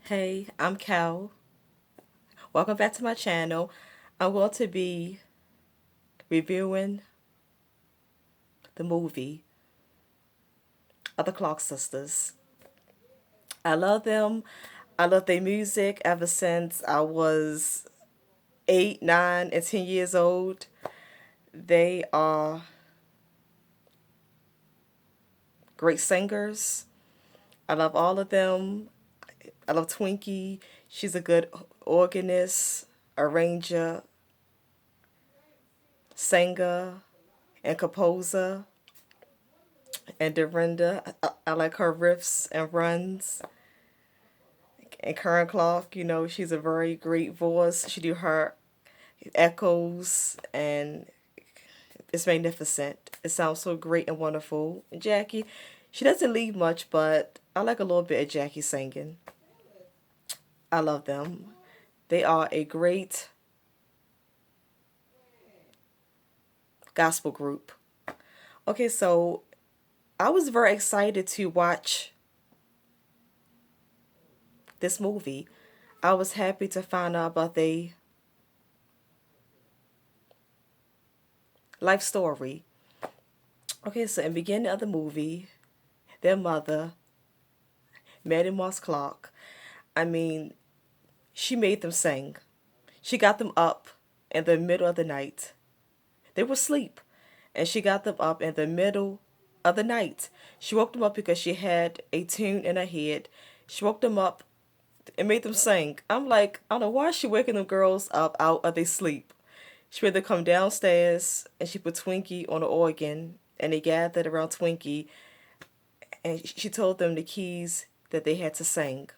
Hey, I'm Cal. Welcome back to my channel. I'm going to be reviewing the movie of the Clark Sisters. I love them. I love their music ever since I was 8, 9, and 10 years old. They are great singers. I love all of them. I love Twinkie. She's a good organist, arranger, singer, and composer. And Dorinda, I like her riffs and runs. And Karen Clark, she's a very great voice. She do her echoes, and it's magnificent. It sounds so great and wonderful. And Jackie, she doesn't leave much, but I like a little bit of Jackie singing. I love them. They are a great gospel group. Okay, so I was very excited to watch this movie. I was happy to find out about the life story. Okay, so in the beginning of the movie, their mother, Mary Moss Clark, I mean, she made them sing. She got them up in the middle of the night. They were asleep, and she got them up in the middle of the night. She woke them up because she had a tune in her head. She woke them up and made them sing. I'm like, I don't know why she waking them girls up out of their sleep. She made them come downstairs and she put Twinkie on the organ and they gathered around Twinkie and she told them the keys that they had to sing.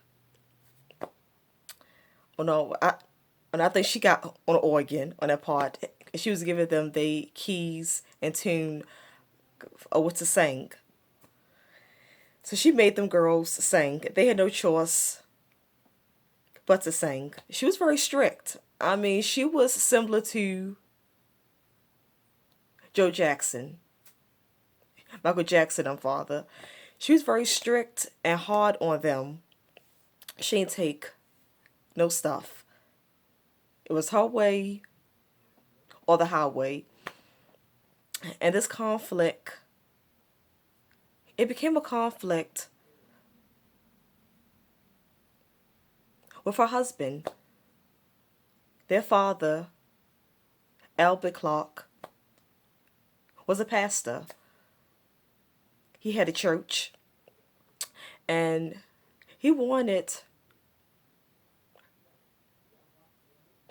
Oh no, and I think she got on the organ on that part. She was giving them the keys and tune of what to sing. So she made them girls sing. They had no choice but to sing. She was very strict. I mean, she was similar to Joe Jackson, Michael Jackson, and father. She was very strict and hard on them. She didn't take no stuff. It was her way or the highway. And this conflict, it became a conflict with her husband. Their father, Albert Clark, was a pastor. He had a church and he wanted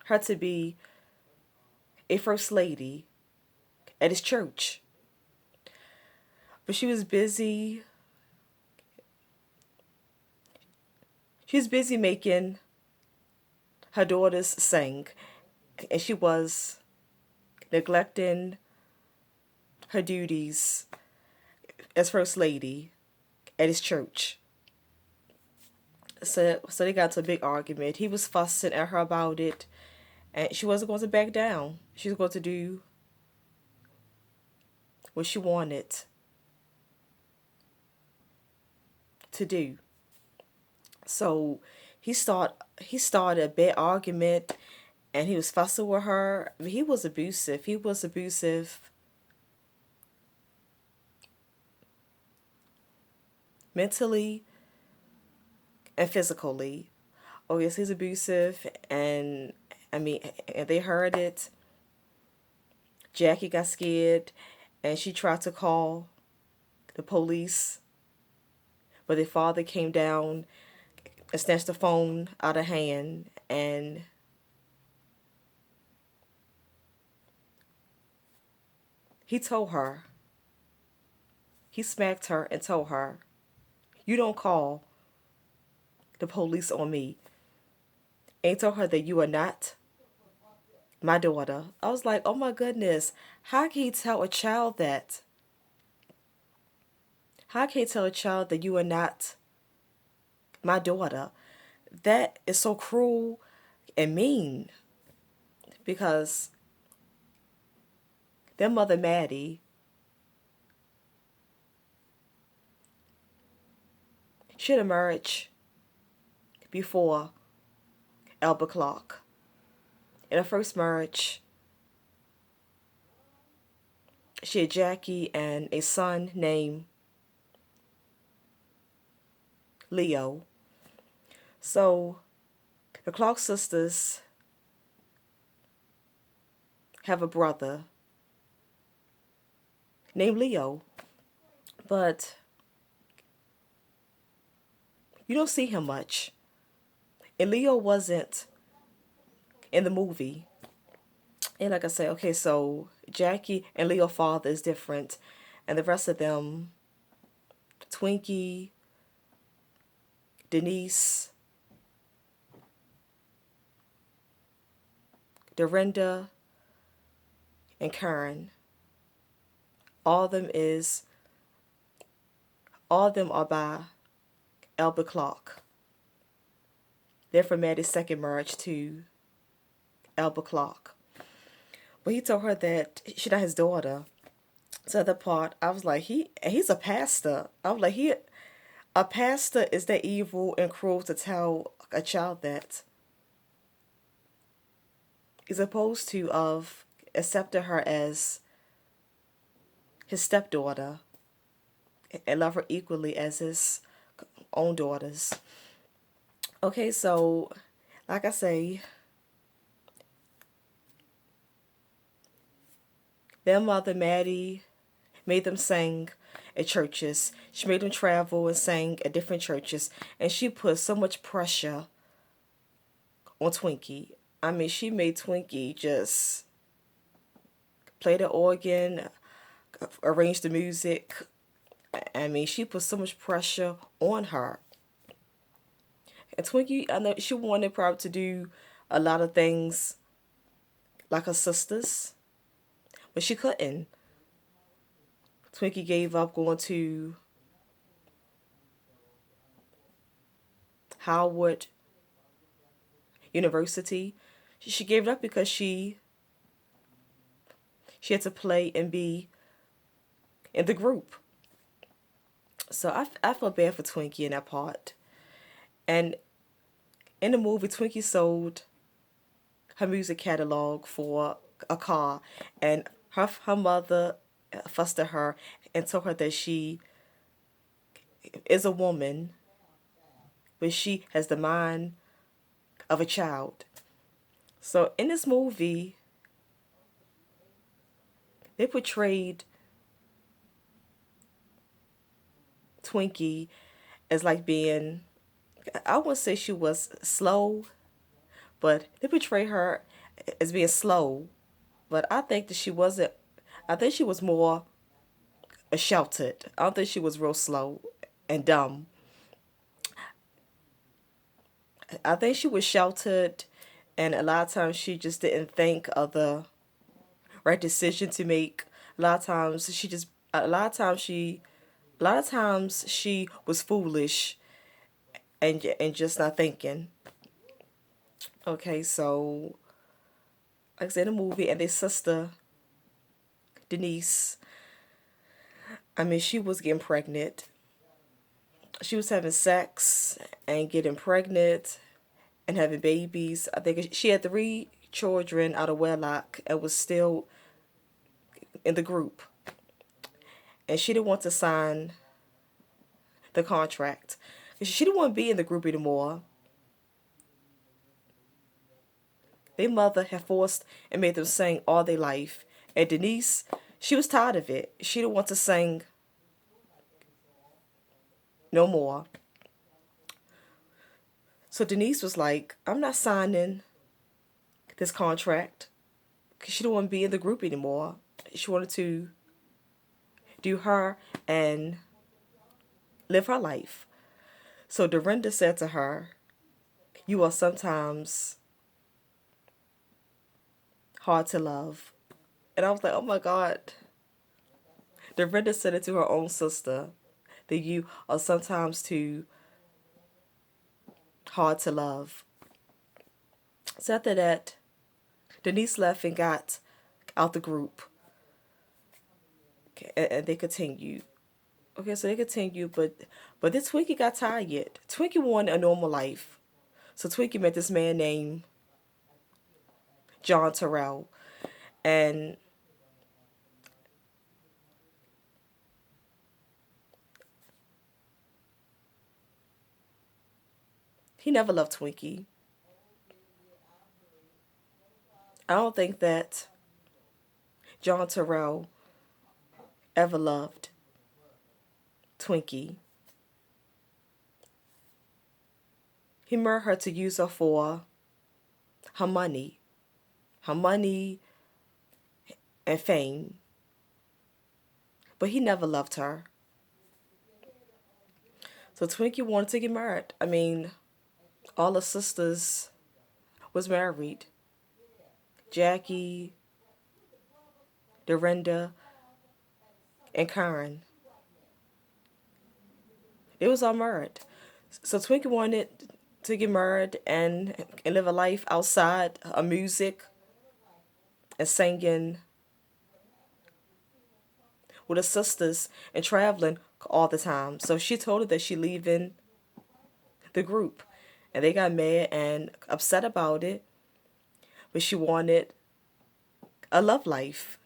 her to be a first lady at his church. But she was busy. She was busy making her daughters sing, and she was neglecting her duties as first lady at his church. So they got to a big argument. He was fussing at her about it, and she wasn't going to back down. She was going to do what she wanted to do. So he started a big argument, and he was fussing with her. I mean, he was abusive. He was abusive mentally and physically. Oh yes, he's abusive, and I mean, and they heard it. Jackie got scared, and she tried to call the police, but their father came down and snatched the phone out of hand, and he told her, he smacked her and told her, "You don't call the police on me." And he told her that you are not my daughter. I was like, oh my goodness, how can you tell a child that? How can you tell a child that you are not my daughter? That is so cruel and mean because their mother, Maddie, she had a marriage before Albert Clark. In her first marriage, she had Jackie and a son named Leo. So the Clark sisters have a brother named Leo, but you don't see him much. And Leo wasn't in the movie. And like I say, okay, so Jackie and Leo's father is different, and the rest of them, Twinkie, Denise, Dorinda, and Karen, all of them is all of them are by Albert Clark. They're from Maddie's second marriage to Albert Clark. But he told her that she's not his daughter. So the part, I was like, he's a pastor. I was like, a pastor is that evil and cruel to tell a child that. He's opposed to of accepting her as his stepdaughter and love her equally as his own daughters. Okay, so like I say, their mother Maddie made them sing at churches. She made them travel and sing at different churches, and she put so much pressure on Twinkie. I mean, she made Twinkie just play the organ, arrange the music. I mean, she put so much pressure on her. And Twinkie, I know she wanted probably to do a lot of things like her sisters, but she couldn't. Twinkie gave up going to Howard University. She gave it up because she had to play and be in the group. So I felt bad for Twinkie in that part. And in the movie, Twinkie sold her music catalog for a car, and her mother fussed at her and told her that she is a woman, but she has the mind of a child. So in this movie, they portrayed Twinkie as like being, I wouldn't say she was slow, but they portray her as being slow. But I think that she wasn't. I think she was more sheltered. I don't think she was real slow and dumb. I think she was sheltered, and a lot of times she just didn't think of the right decision to make. A lot of times she just. A lot of times she was foolish and just not thinking. Okay, so like I said in the movie, and their sister Denise. I mean, she was getting pregnant. She was having sex and getting pregnant and having babies. I think she had 3 children out of wedlock and was still in the group. And she didn't want to sign the contract. She didn't want to be in the group anymore. Their mother had forced and made them sing all their life. And Denise, she was tired of it. She didn't want to sing no more. So Denise was like, I'm not signing this contract because she didn't want to be in the group anymore. She wanted to do her and live her life. So Dorinda said to her, you are sometimes hard to love. And I was like, oh my God. Dorinda said it to her own sister, that you are sometimes too hard to love. So after that, Denise left and got out the group. Okay, and they continued. Okay, so they continued, but this Twinkie got tired. Twinkie wanted a normal life. So Twinkie met this man named John Terrell, and he never loved Twinkie. I don't think that John Terrell ever loved Twinkie. He married her to use her for her money and fame, but he never loved her. So Twinkie wanted to get married. I mean, all her sisters was married. Jackie, Dorinda, and Karen. They was all married. So Twinkie wanted to get married and live a life outside of music and singing with her sisters and traveling all the time. So she told her that she leaving the group. And they got mad and upset about it. But she wanted a love life.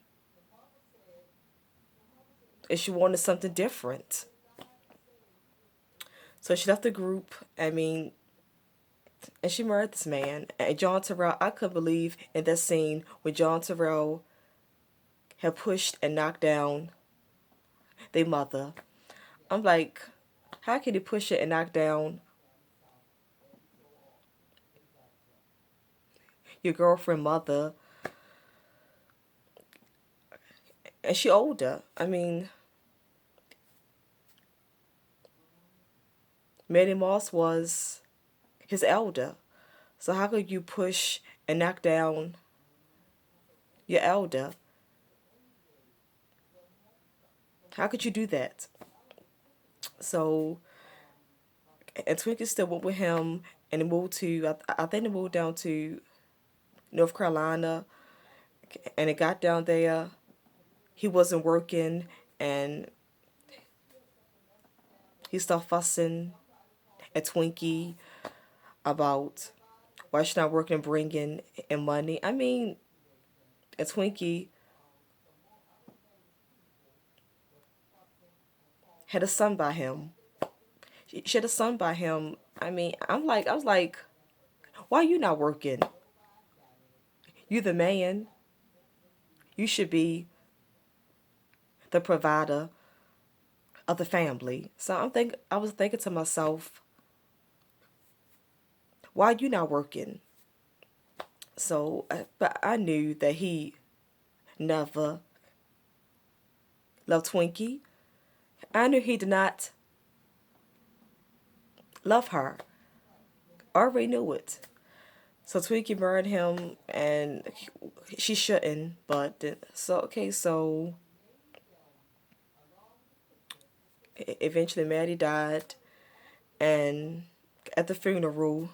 And she wanted something different. So she left the group. I mean, and she married this man. And John Terrell, I couldn't believe in that scene when John Terrell had pushed and knocked down their mother. I'm like, how can he push it and knock down your girlfriend mother? And she older. I mean, Manny Moss was his elder. So how could you push and knock down your elder? How could you do that? So, and Twinkie still went with him and they moved to, I think they moved down to North Carolina. And it got down there. He wasn't working and he started fussing at Twinkie about why she's not working and bringing in money. I mean, and Twinkie had a son by him. She had a son by him. I mean, I was like, why are you not working? You the man. You should be the provider of the family. So I was thinking to myself, why are you not working? So, but I knew that he never loved Twinkie. I knew he did not love her. I already knew it. So Twinkie married him, and she shouldn't. But so okay, so eventually Maddie died, and at the funeral,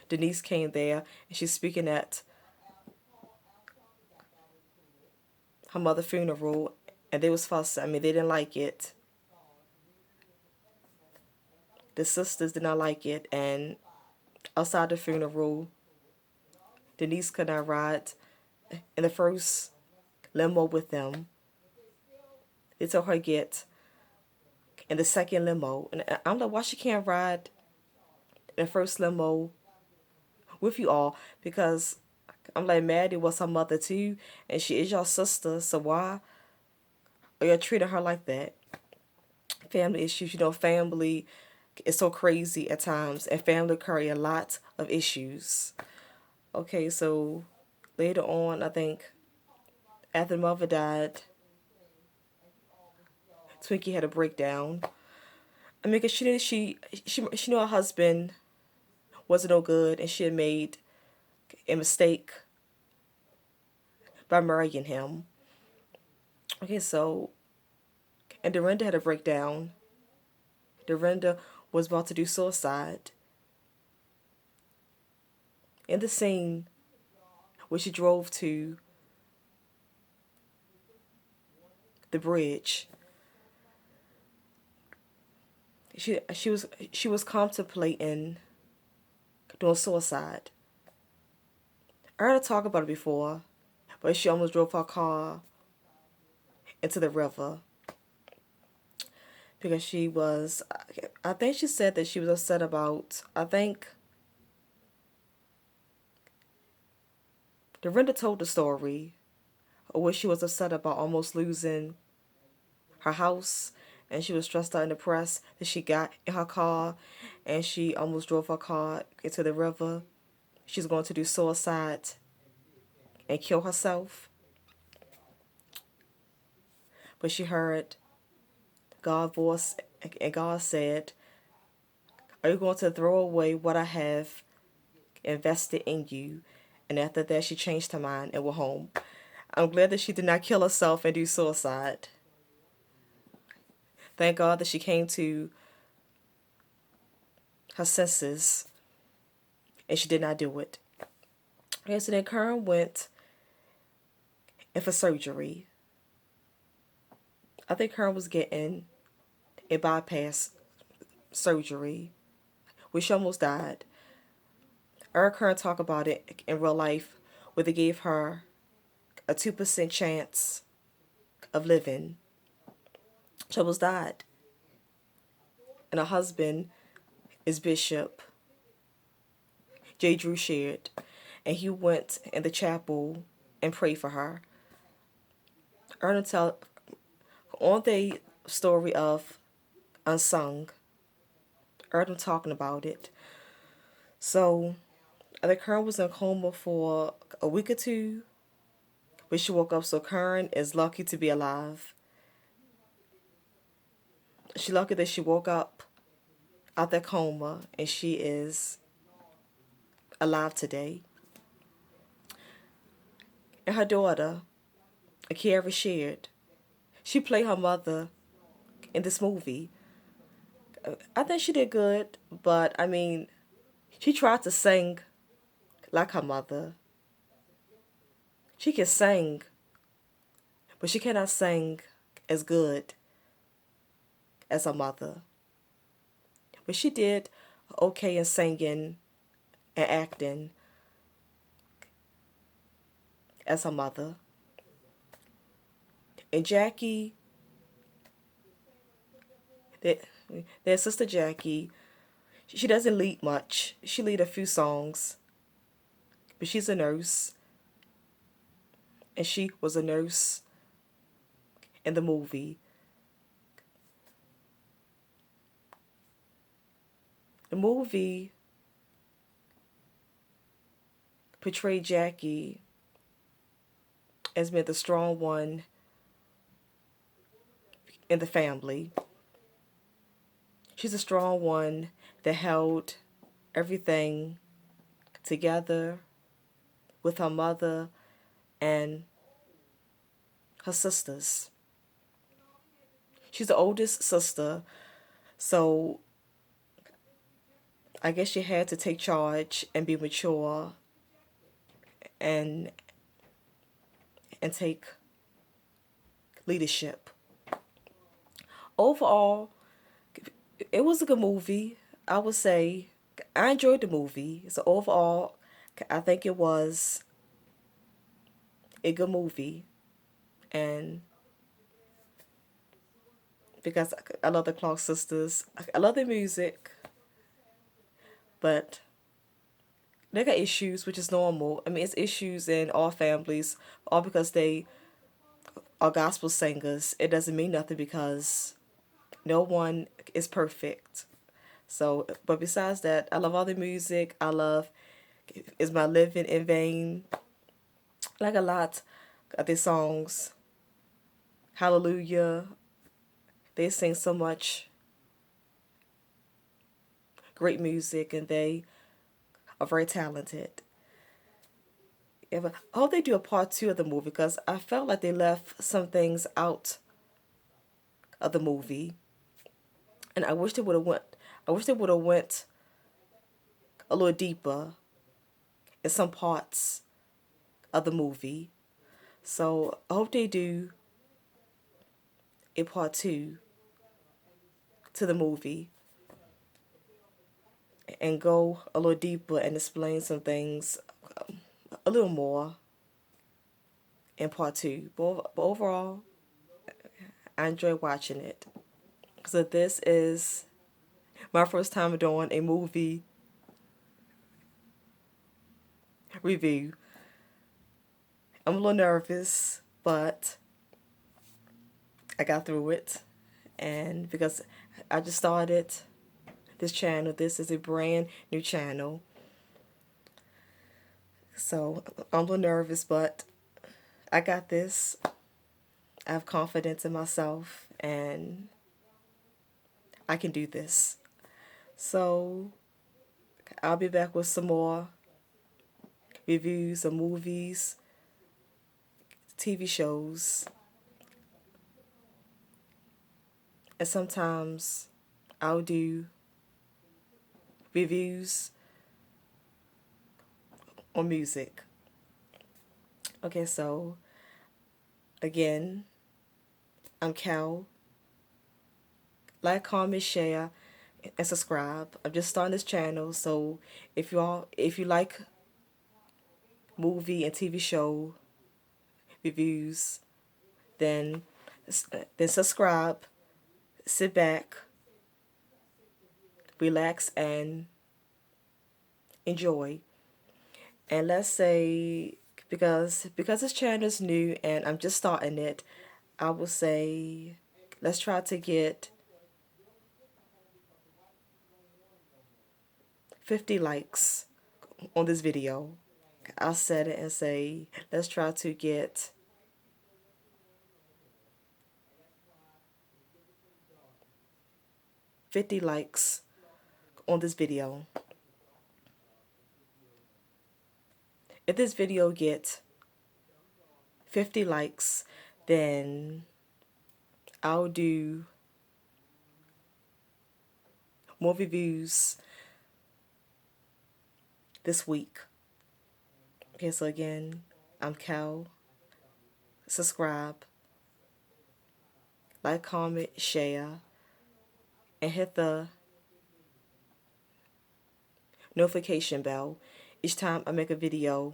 Denise came there, and she's speaking at her mother's funeral, and they was fussing. I mean, they didn't like it. The sisters did not like it, and outside the funeral, Denise could not ride in the first limo with them. They told her to get in the second limo, and I'm like, why she can't ride in the first limo with you all? Because I'm like, Maddie was her mother too, and she is your sister, so why are you treating her like that? Family issues, family is so crazy at times, and family carry a lot of issues. Okay, so later on, I think after the mother died, Twinkie had a breakdown. I mean, 'cause she knew her husband wasn't no good, and she had made a mistake by marrying him. Okay, so and Dorinda had a breakdown. Dorinda was about to do suicide. In the scene where she drove to the bridge, she was contemplating doing suicide. I heard her talk about it before, but she almost drove her car into the river because she was, I think she said that she was upset about, I think Dorinda told the story of where she was upset about almost losing her house, and she was stressed out and depressed that she got in her car and she almost drove her car into the river. She's going to do suicide and kill herself. But she heard God's voice, and God said, "Are you going to throw away what I have invested in you?" And after that, she changed her mind and went home. I'm glad that she did not kill herself and do suicide. Thank God that she came to her senses and she did not do it. Okay, so then Karen went in for surgery. I think Karen was getting a bypass surgery, which she almost died. Eric Kern talked about it in real life, where they gave her a 2% chance of living. She almost died. And her husband is Bishop J. Drew Sheard, and he went in the chapel and prayed for her. Erna tell on the story of Unsung, Erna talking about it. So I think Karen was in a coma for a week or two, but she woke up. So Karen is lucky to be alive. She's lucky that she woke up out that coma and she is alive today. And her daughter, Kiara Sheard, she played her mother in this movie. I think she did good, but I mean, she tried to sing like her mother. She can sing, but she cannot sing as good as her mother. But she did okay in singing and acting as her mother. And Jackie, their sister Jackie, she doesn't lead much. She lead a few songs, but she's a nurse, and she was a nurse in the movie. The movie portrayed Jackie as being the strong one in the family. She's a strong one that held everything together with her mother and her sisters. She's the oldest sister, so I guess she had to take charge and be mature and take leadership. Overall, it was a good movie. I would say I enjoyed the movie. So overall, I think it was a good movie. And because I love the Clark sisters, I love their music, but they got issues, which is normal. I mean, it's issues in all families, all because they are gospel singers. It doesn't mean nothing because no one is perfect. So, but besides that, I love all the music. I love Is My Living in Vain. Like a lot of their songs. Hallelujah. They sing so much great music and they are very talented. Yeah, but I hope they do a part two of the movie because I felt like they left some things out of the movie. And I wish they would have went a little deeper in some parts of the movie. So I hope they do a part two to the movie. and go a little deeper and explain some things a little more in part two. But overall, I enjoy watching it. So this is my first time doing a movie review. I'm a little nervous, but I got through it. And because I just started this channel, this is a brand new channel. So I'm a little nervous, but I got this. I have confidence in myself and I can do this. So I'll be back with some more reviews of movies, TV shows, and sometimes I'll do reviews on music. Okay, so again, I'm Cal. Like, comment, share, and subscribe. I'm just starting this channel, so if you like movie and TV show reviews, then subscribe, sit back, relax, and enjoy. And let's say because this channel is new and I'm just starting it, I will say let's try to get 50 likes on this video. I'll set it and say let's try to get 50 likes on this video. If this video gets 50 likes, then I'll do more reviews this week. Okay, so again, I'm Cal. Subscribe, like, comment, share, and hit the notification bell. Each time I make a video,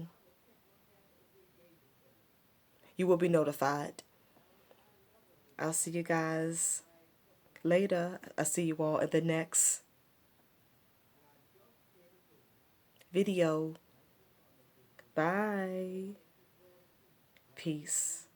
you will be notified. I'll see you guys later. I'll see you all in the next video. Bye. Peace.